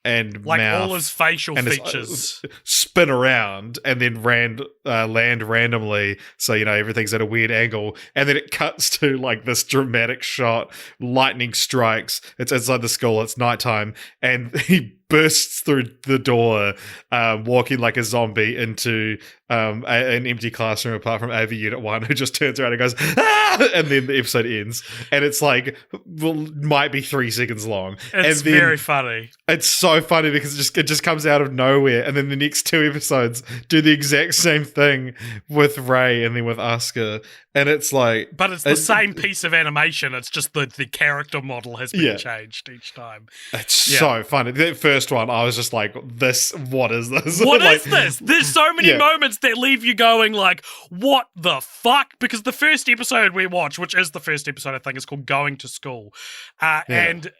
and like mouth, all his facial and features spin around and then land randomly, so everything's at a weird angle, and then it cuts to like this dramatic shot. Lightning strikes. It's inside the school. It's nighttime, and he bursts through the door, walking like a zombie into an empty classroom apart from AV Unit 1, who just turns around and goes, "Ah!" And then the episode ends. And it's like, might be 3 seconds long. It's and then very funny. It's so funny because it just comes out of nowhere. And then the next 2 episodes do the exact same thing with Ray and then with Asuka. And it's like... But it's the same piece of animation. It's just the character model has been changed each time. It's so funny. That first one, I was just like, what is this? What is this? There's so many moments that leave you going like, what the fuck? Because the first episode we watched, which is the first episode, I think, is called Going to School. And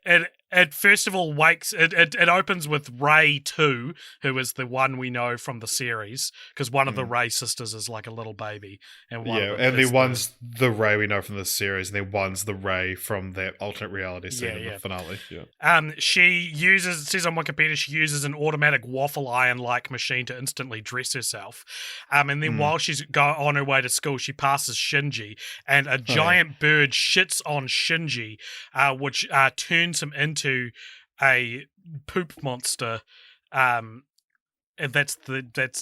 it first of all it opens with Ray 2, who is the one we know from the series, because one of the Ray sisters is like a little baby. And then one's the Ray we know from the series, and then one's the Ray from that alternate reality scene in the finale. She uses, it says on Wikipedia, she uses an automatic waffle iron-like machine to instantly dress herself. And then while she's on her way to school, she passes Shinji, and a giant bird shits on Shinji, which turns him into a poop monster. And that's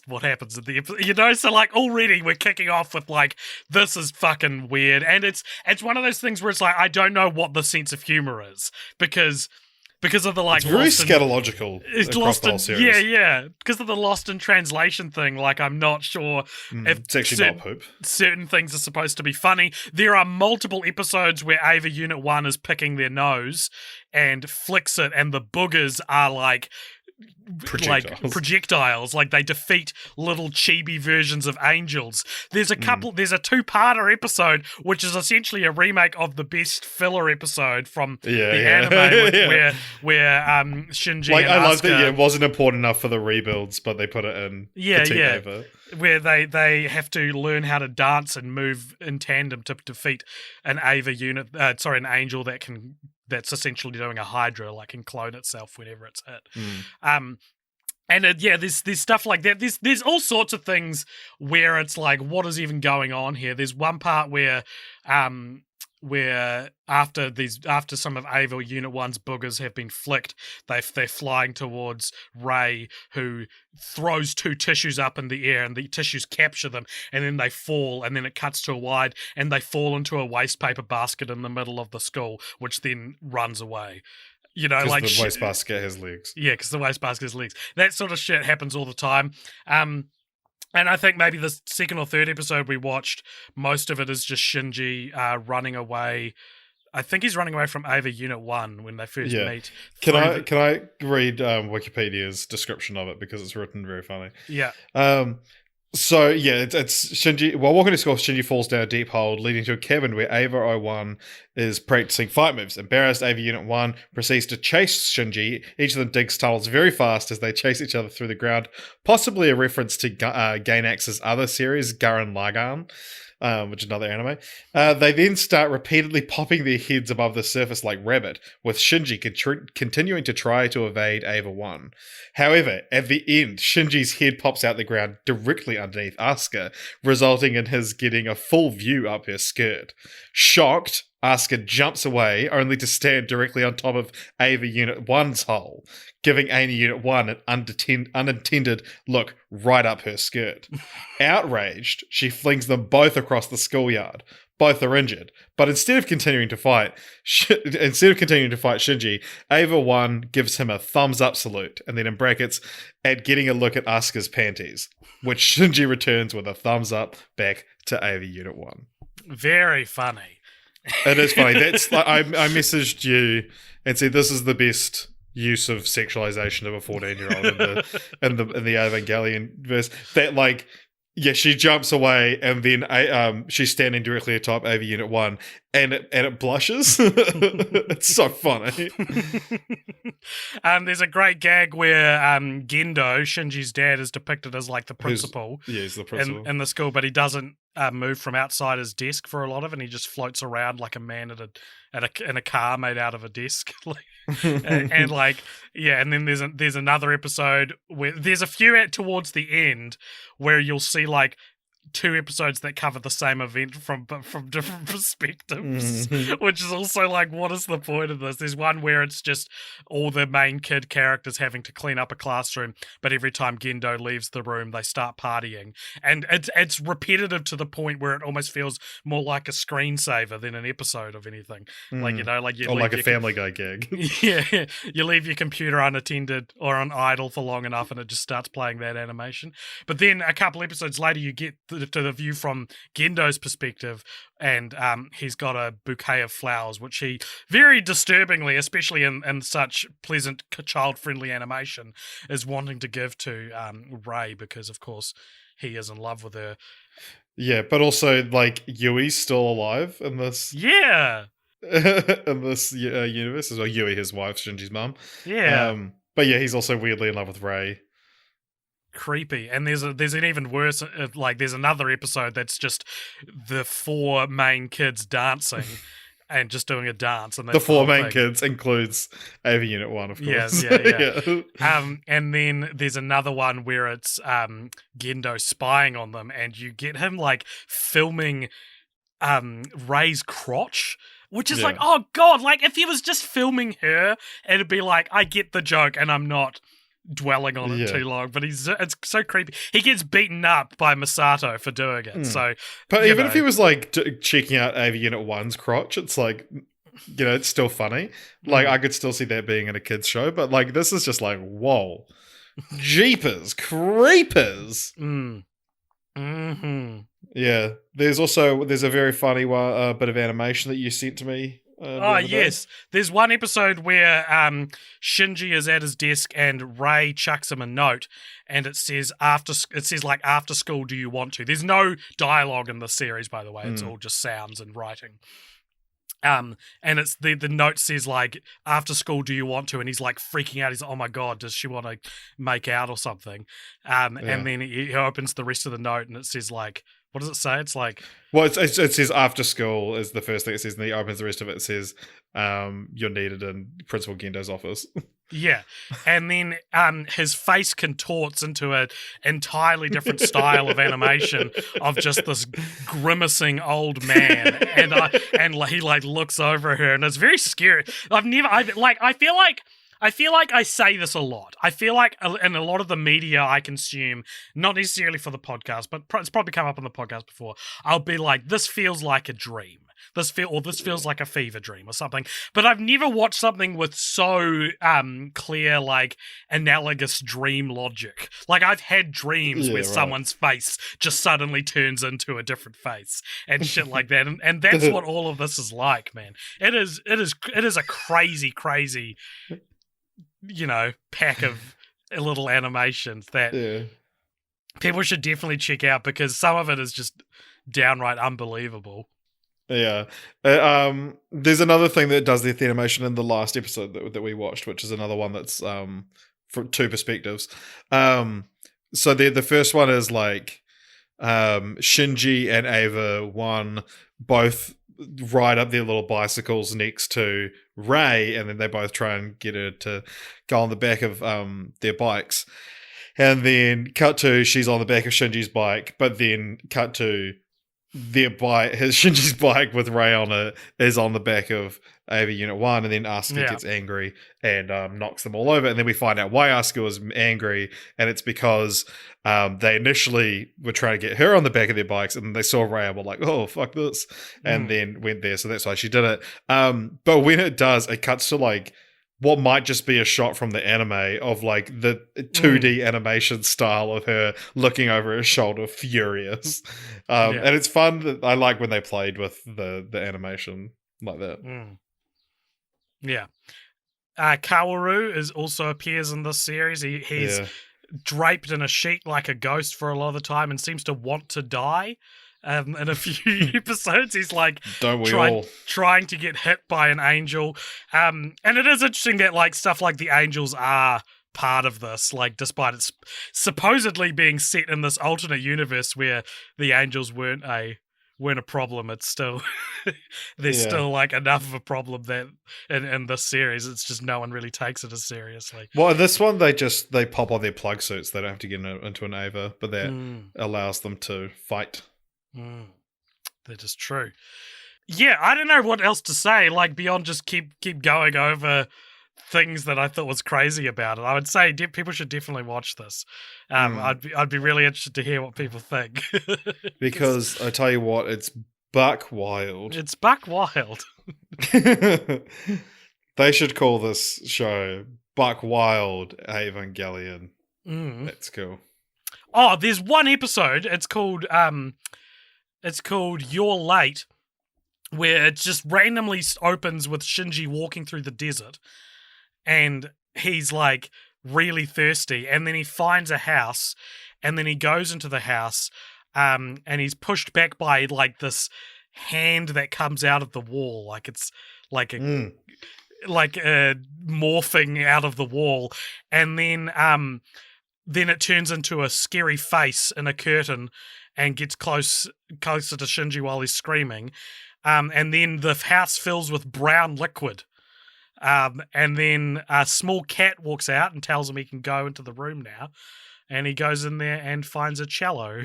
what happens at the so like already we're kicking off with like, this is fucking weird, and it's one of those things where it's like, I don't know what the sense of humor is because of the like, it's very scatological. It's across the whole series. Because of the lost in translation thing. Like, I'm not sure if it's actually not poop. Certain things are supposed to be funny. There are multiple episodes where Ava Unit 1 is picking their nose and flicks it, and the boogers are like projectiles, like they defeat little chibi versions of angels. There's a two-parter episode which is essentially a remake of the best filler episode from the anime where Shinji like, and I Asuka, love that it wasn't important enough for the rebuilds, but they put it in Ava. Where they have to learn how to dance and move in tandem to defeat an Ava unit, an angel that's essentially doing a Hydra, like can clone itself whenever it's hit. There's stuff like that. There's all sorts of things where it's like, what is even going on here? There's one part where after some of Ava Unit 1's boogers have been flicked, they're flying towards Ray, who throws 2 tissues up in the air, and the tissues capture them, and then they fall, and then it cuts to a wide, and they fall into a waste paper basket in the middle of the school, which then runs away. Like the wastebasket has legs. Yeah, because the wastebasket has legs. That sort of shit happens all the time. And I think maybe the second or third episode we watched, most of it is just Shinji running away. I think he's running away from Ava Unit 1 when they first meet. Can I read Wikipedia's description of it, because it's written very funny? Yeah. So, it's Shinji. While walking to school, Shinji falls down a deep hole, leading to a cabin where Ava 01 is practicing fight moves. Embarrassed, Ava Unit 1 proceeds to chase Shinji. Each of them digs tunnels very fast as they chase each other through the ground, possibly a reference to Gainax's other series, Gurren Lagann, which is another anime. They then start repeatedly popping their heads above the surface like rabbit, with Shinji continuing to try to evade Ava 1. However, at the end, Shinji's head pops out the ground directly underneath Asuka, resulting in his getting a full view up her skirt. Shocked, Asuka jumps away, only to stand directly on top of Ava Unit 1's hole, giving Ava Unit 1 an unintended look right up her skirt. Outraged, she flings them both across the schoolyard. Both are injured, but instead of continuing to fight Shinji, Ava 1 gives him a thumbs up salute, and then in brackets, at getting a look at Asuka's panties, which Shinji returns with a thumbs up back to Ava Unit 1. Very funny. It is funny. That's like, I messaged you and said this is the best use of sexualization of a 14-year-old in the Evangelion verse. That she jumps away, and then she's standing directly atop Ava Unit 1, and it blushes. It's so funny. There's a great gag where Gendo, Shinji's dad, is depicted as like the principal. He's the principal in the school, but he doesn't move from outside his desk for a lot of it, and he just floats around like a man in a car made out of a desk. and like, yeah, and then there's another episode where there's a few towards the end where you'll see like 2 episodes that cover the same event from different perspectives, which is also like, what is the point of this? There's one where it's just all the main kid characters having to clean up a classroom, but every time Gendo leaves the room, they start partying, and it's repetitive to the point where it almost feels more like a screensaver than an episode of anything. Like, you know, like you or like a Family Guy gig. Yeah, you leave your computer unattended or on idle for long enough, and it just starts playing that animation. But then a couple episodes later, you get to the view from Gendo's perspective, and he's got a bouquet of flowers, which he very disturbingly, especially in such pleasant child-friendly animation, is wanting to give to Ray, because of course he is in love with her. Yeah, but also like Yui's still alive in this. Yeah. In this universe as well. Yui, his wife, Shinji's mum. Yeah. But yeah, he's also weirdly in love with Ray. Creepy. And there's an even worse, like there's another episode that's just the 4 main kids dancing and just doing a dance, and the 4 main kids includes EVA Unit 1, of course. Yeah. And then there's another one where it's Gendo spying on them, and you get him like filming Ray's crotch, which is like, oh god, like if he was just filming her, it'd be like, I get the joke and I'm not dwelling on it too long, but it's so creepy. He gets beaten up by Masato for doing it. So, but even if he was like checking out EVA Unit 1's crotch, it's like, you know, it's still funny. Like I could still see that being in a kids show, but like this is just like, whoa, jeepers creepers. Yeah, there's a very funny bit of animation that you sent to me. Yes. There's one episode where Shinji is at his desk and Ray chucks him a note, and it says after school, do you want to? There's no dialogue in the series, by the way. It's all just sounds and writing. And it's the note says like, after school, do you want to? And he's like freaking out. He's like, oh my god, does she want to make out or something? And then he opens the rest of the note, and it says like, what does it say? It's like, well, it says after school is the first thing it says, and then he opens the rest of it. It says, you're needed in Principal Gendo's office. Yeah, and then his face contorts into an entirely different style of animation of just this grimacing old man, and he like looks over her, and it's very scary. I feel like I say this a lot. I feel like in a lot of the media I consume, not necessarily for the podcast, but it's probably come up on the podcast before, I'll be like, this feels like a dream. This feels like a fever dream or something. But I've never watched something with so clear, like, analogous dream logic. Like, I've had dreams where someone's face just suddenly turns into a different face and shit like that. And that's what all of this is like, man. It is a crazy, crazy, you know, pack of little animations that people should definitely check out, because some of it is just downright unbelievable. Yeah. There's another thing that does the animation in the last episode that we watched, which is another one that's from 2 perspectives. So the first one is like Shinji and Ava 1 both ride up their little bicycles next to Ray, and then they both try and get her to go on the back of their bikes. And then cut to she's on the back of Shinji's bike, but then cut to their bike, Shinji's bike with Ray on it, is on the back of EVA Unit 1, and then Asuka gets angry and knocks them all over. And then we find out why Asuka was angry, and it's because they initially were trying to get her on the back of their bikes, and they saw Ray and were like, oh, fuck this, and then went there. So that's why she did it. But when it does, it cuts to like what might just be a shot from the anime of like the 2D animation style of her looking over her shoulder furious. And it's fun. That I like when they played with the animation like that. Yeah. Kaworu also appears in this series. He's draped in a sheet like a ghost for a lot of the time and seems to want to die. In a few episodes, he's like Don't we trying, all? trying to get hit by an angel. And it is interesting that like stuff like the angels are part of this, like despite it's supposedly being set in this alternate universe where the angels weren't a problem. It's still there's still like enough of a problem that in this series, it's just no one really takes it as seriously. Well, in this one, they pop on their plug suits. They don't have to get into an EVA, but that allows them to fight. That is true. Yeah, I don't know what else to say, like beyond just keep going over things that I thought was crazy about it. I would say people should definitely watch this. I'd be really interested to hear what people think. Because I tell you what, it's buck wild. It's buck wild. They should call this show Buck Wild Evangelion. That's cool. Oh, there's one episode. It's called You're Late, where it just randomly opens with Shinji walking through the desert. And he's like really thirsty, and then he finds a house, and then he goes into the house, and he's pushed back by like this hand that comes out of the wall, like it's like a morphing out of the wall, and then it turns into a scary face in a curtain, and gets closer to Shinji while he's screaming, and then the house fills with brown liquid. And then a small cat walks out and tells him he can go into the room now. And he goes in there and finds a cello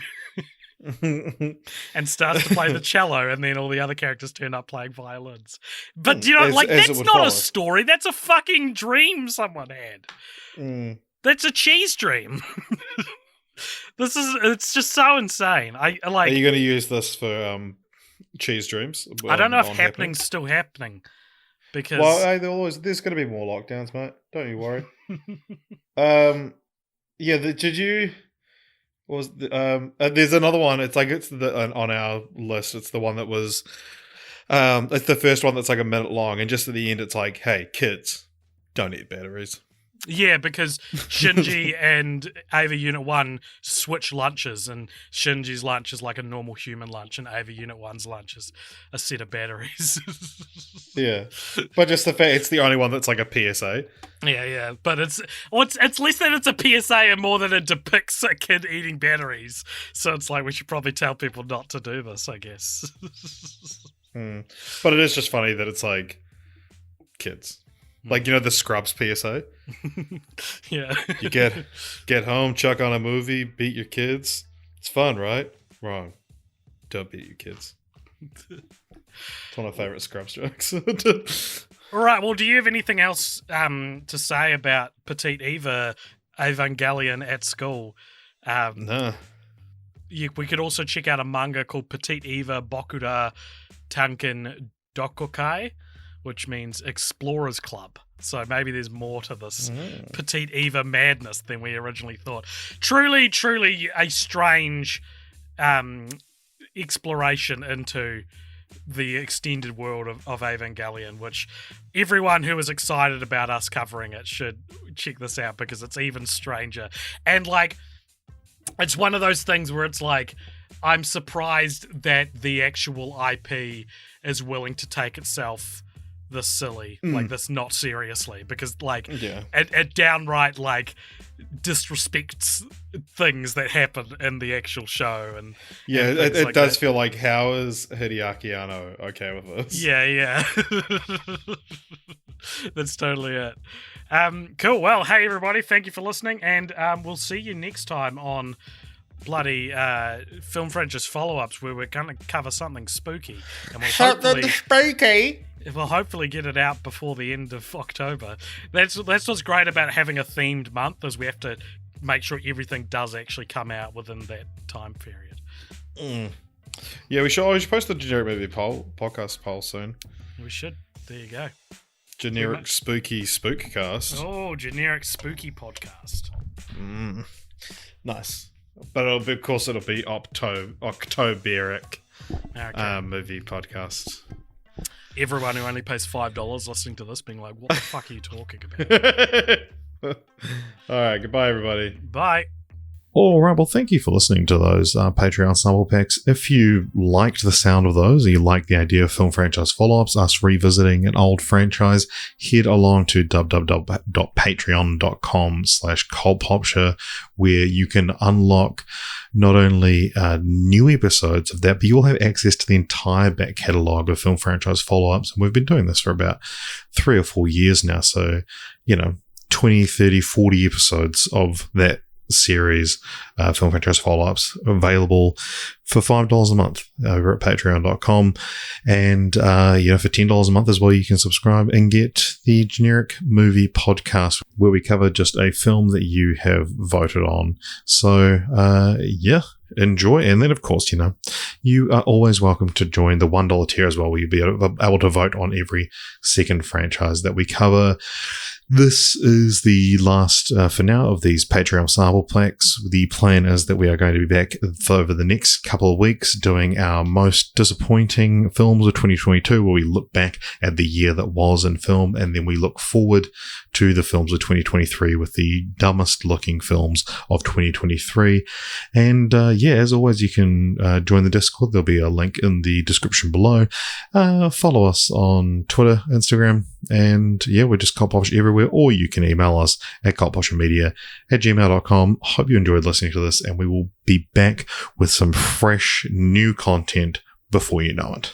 and starts to play the cello. And then all the other characters turn up playing violins. But, you know, that's not a story. That's a fucking dream someone had. That's a cheese dream. It's just so insane. I like. Are you going to use this for cheese dreams? I don't know if happening's still happening. Because there's going to be more lockdowns, mate. Don't you worry. There's another one. It's like on our list. It's the one that was. It's the first one that's like a minute long, and just at the end, it's like, "Hey, kids, don't eat batteries." Yeah, because Shinji and Ava Unit 1 switch lunches, and Shinji's lunch is like a normal human lunch, and Ava Unit 1's lunch is a set of batteries. Yeah. But just the fact it's the only one that's like a PSA. Yeah. But it's less than it's a PSA and more than it depicts a kid eating batteries. So it's like we should probably tell people not to do this, I guess. But it is just funny that it's like kids. Like, you know, the Scrubs PSA? Yeah. You get home, chuck on a movie, beat your kids. It's fun, right? Wrong. Don't beat your kids. It's one of my favorite Scrubs jokes. All right, well, do you have anything else to say about Petite Eva Evangelion at school? No. We could also check out a manga called Petite Eva Bokura Tanken Dokokai, which means Explorers Club. So maybe there's more to this Petite Eva madness than we originally thought. Truly a strange exploration into the extended world of Evangelion, which everyone who is excited about us covering it should check this out, because it's even stranger. And like, it's one of those things where it's like, I'm surprised that the actual IP is willing to take itself this silly, like this not seriously, because like it downright like disrespects things that happen in the actual show, and it like does that. feel like, how is Hideaki Anno okay with this? Yeah. That's totally it. Cool. Well, hey everybody, thank you for listening, and we'll see you next time on bloody Film French's follow-ups, where we're going to cover something spooky, and we'll hopefully get it out before the end of October. That's what's great about having a themed month, is we have to make sure everything does actually come out within that time period. Yeah, we should post the generic movie podcast poll soon. We should. There you go. Generic spooky spookcast. Oh, generic spooky podcast. Nice. But of course it'll be Octoberic movie podcast. Everyone who only pays $5 listening to this being like, what the fuck are you talking about? All right, goodbye everybody. Bye. All right, well, thank you for listening to those Patreon sample packs. If you liked the sound of those, or you like the idea of film franchise follow-ups, us revisiting an old franchise, head along to www.patreon.com/cultpopture, where you can unlock not only new episodes of that, but you'll have access to the entire back catalogue of film franchise follow-ups. And we've been doing this for about 3 or 4 years now. So, 20, 30, 40 episodes of that series, film franchise follow-ups, available for $5 a month over at patreon.com. And for $10 a month as well, you can subscribe and get the generic movie podcast, where we cover just a film that you have voted on. So enjoy. And then, of course, you are always welcome to join the $1 tier as well, where you'll be able to vote on every second franchise that we cover. This is the last, for now, of these Patreon sample packs. The plan is that we are going to be back over the next couple of weeks doing our most disappointing films of 2022, where we look back at the year that was in film, and then we look forward to the films of 2023 with the dumbest looking films of 2023. And as always, you can join the Discord. There'll be a link in the description below. Follow us on Twitter, Instagram, and we're just Cult Popture everywhere. Or you can email us at cultpopturemedia@gmail.com. Hope you enjoyed listening to this, and we will be back with some fresh new content before you know it.